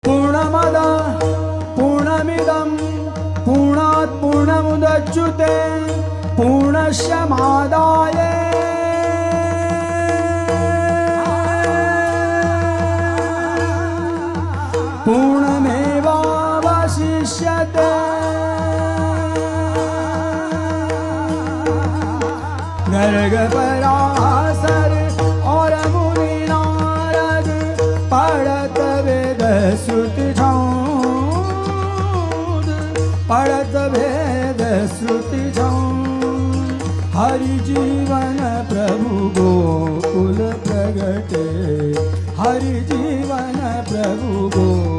पूर्णमद पूर्णमिदं पूर्णात् पूर्णमुदच्युते पूर्णस्य मादाय पूर्णमेवावशिष्यते। गर्ग पराशर और मुनि नारद पढ़त वेद श्रुति छंद, पढ़त वेद श्रुति छंद। हरि जीवन प्रभु गोकुल प्रगटे, हरि जीवन प्रभु गोकुल